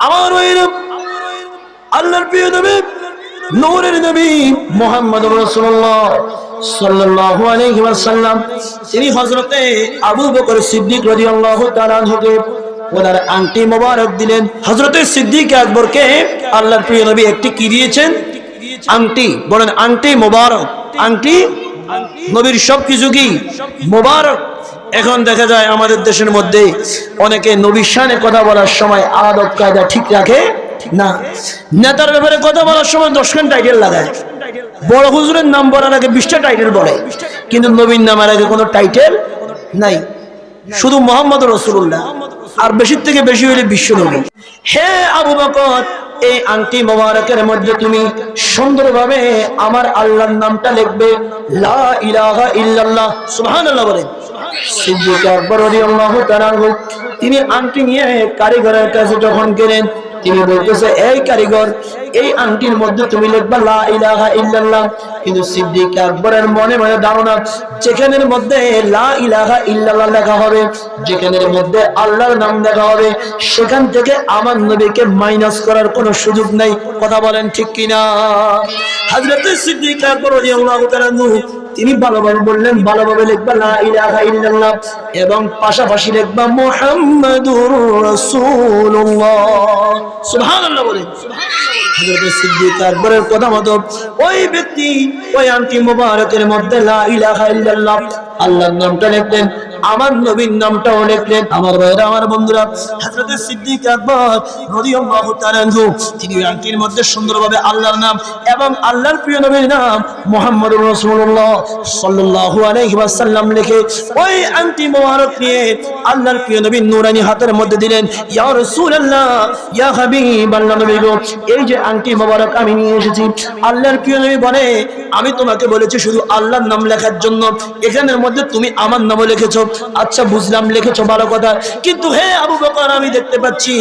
আমার ওইরূপ আল্লাহর প্রিয় নবী নূরের নবী মুহাম্মদুর রাসূলুল্লাহ সাল্লাল্লাহু আলাইহি ওয়াসাল্লাম তিনি হযরতে আবু বকর সিদ্দিক রাদিয়াল্লাহু তাআলা আনহুকে ওনার আংটি মোবারক দিলেন। হযরতে সিদ্দিক আকবরকে আল্লাহর প্রিয় নবী একটি কি দিয়েছেন? আংটি। বলেন আংটি মোবারক। আংটি নবীর সবকিছু কি মোবারক। এখন দেখা যায় আমাদের দেশের মধ্যে অনেকে নবীর শানে কথা বলার সময় আদব কায়দা ঠিক রাখে না। নেতার ব্যাপারে কথা বলার সময় 10খান টাইটেল লাগায়, বড় হুজুরের নাম বলার আগে 20টা টাইটেল বলে, কিন্তু নবীর নামের আগে কোনো টাইটেল নাই, শুধু মুহাম্মদুর রাসূলুল্লাহ, আর বেশির থেকে বেশি হইলে বিশ্ব নবী। হে আবু বকর, এই আংটি মোবারকের মধ্যে তুমি সুন্দরভাবে আমার আল্লাহর নামটা লিখবে, লা ইলাহা ইল্লাল্লাহ। সুবহানাল্লাহ বলেন। সিদ্দিক আকবর রাদিয়াল্লাহু তাআলা তিনি আংটি নিয়ে কারিগরের কাছে যখন গেলেন, তিনি বলতেছে, এই কারিগর, এই আংটির মধ্যে তুমি লিখবা লা ইলাহা ইল্লাল্লাহ। কিন্তু সিদ্দিক আকবরের মনে মনে ধারণা, যেখানের মধ্যে লা ইলাহা ইল্লাল্লাহ লেখা হবে, যেখানের মধ্যে আল্লাহর নাম লেখা হবে, সেখান থেকে আমার নবীকে মাইনাস করার কোনো সুযোগ নাই। কথা বলেন ঠিক কিনা? হযরত সিদ্দিক আকবর রাদিয়াল্লাহু তাআলা তিনি ভালোভাবে বললেন, ভালোভাবে লিখবা লা ইলাহা ইল্লাল্লাহ এবং পাশাপাশি লিখবা মুহাম্মাদুর রাসূলুল্লাহ। সুবহানাল্লাহ বলেন। হযরত সিদ্দিক আকবরের কথা মতো ওই ব্যক্তি ওই আংটি মোবারকের মধ্যে লা ইলাহা ইল্লাল্লাহ আল্লাহর নামটা লিখলেন, আমার নবীর নামটাও লিখলেন। আমার ভাইরা, আমার বন্ধুরা, হযরত সিদ্দিক আকবর রাদিয়াল্লাহু তাআলা তিনি আংটির মধ্যে সুন্দরভাবে আল্লাহর নাম এবং আল্লাহর প্রিয় নবীর নাম মুহাম্মদুর রাসূলুল্লাহ সাল্লাল্লাহু আলাইহি ওয়াসাল্লাম লিখে ওই আংটি মোবারক নিয়ে আল্লাহর প্রিয় নবীর নূরানি হাতের মধ্যে দিলেন। ইয়া রাসূলুল্লাহ, ইয়া হাবিবাল্লাহ, নবী গো, এই যে আংটি মোবারক আমি নিয়ে এসেছি, আল্লাহর প্রিয় নবী বলে, আমি তোমাকে বলেছি শুধু আল্লাহর নাম লেখার জন্য, এখানের মধ্যে তুমি আমার নামও লিখেছো। আচ্ছা বুঝলাম, লিখেছো, ভালো কথা, কিন্তু হে আবু বকর, আমি দেখতে পাচ্ছি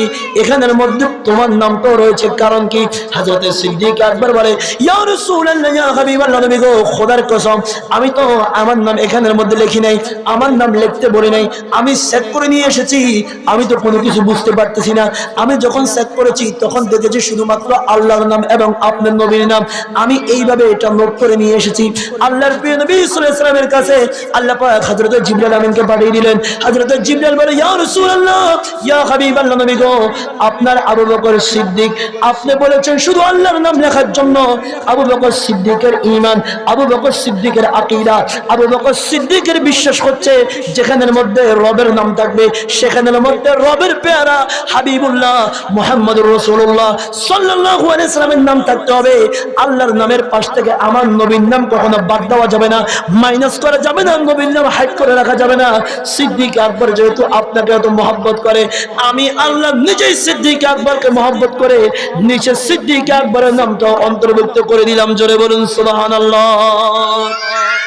এখানের মধ্যে তোমার নামটাও রয়েছে, কারণ কি? হযরত সিদ্দিক আকবর বলে, ইয়া রাসূলুল্লাহ, ইয়া হাবিবাল্লাহ, নবী গো, খোদার কসম, আমি তো আমার নাম এখানের মধ্যে লিখি নাই, আমার নাম লিখতে বলি নাই, আমি সেট করে নিয়ে এসেছি, আমি তো কোনো কিছু বুঝতে পারতেছি না। আমি যখন সেট করেছি তখন দেখেছি শুধুমাত্র আল্লাহর নাম এবং আপনার নবীর নাম, আমি এইভাবে এটা নোট করে নিয়ে এসেছি। আল্লাহর প্রিয় নবী সাল্লাল্লাহু আলাইহি ওয়াসাল্লামের কাছে আল্লাহ পাক হযরত জিবরাইল আমিনকে পাঠিয়ে দিলেন। হযরত জিবরাইল বলে, ইয়া রাসূলুল্লাহ, ইয়া হাবিবাল্লাহ, নবী গো, আপনার আবু বকর সিদ্দিক, আপনি বলেছেন শুধু আল্লাহর নাম লেখার জন্য। আবু বকর সিদ্দিকের ঈমান, আবু বকর সিদ্দিকের আকীদা, আবু বকর সিদ্দিকের বিশ্বাস হচ্ছে যেখানের মধ্যে রবের নাম থাকবে, সেখানের মধ্যে রবের পেয়ারা হাবিবুল্লাহ মুহাম্মদুর রাসূলুল্লাহ সাল্লাল্লাহু আলাইহি ওয়াসাল্লামের নাম থাকতে হবে। আল্লাহর নামের পাশ থেকে আমার নবীর নাম কখনো বাদ দেওয়া যাবে না, মাইনাস করা যাবে না, নবীর নাম হাইড করে রাখা যাবে না। সিদ্দিক আকবর যেহেতু আপনাকে এত মহব্বত করে, আমি আল্লাহ নিজেই সিদ্দিক আকবরকে মহব্বত করে নিচে সিদ্দিক আকবরের নামটা অন্তর্ভুক্ত করে দিলাম। জোরে বলুন সুবহানাল্লাহ।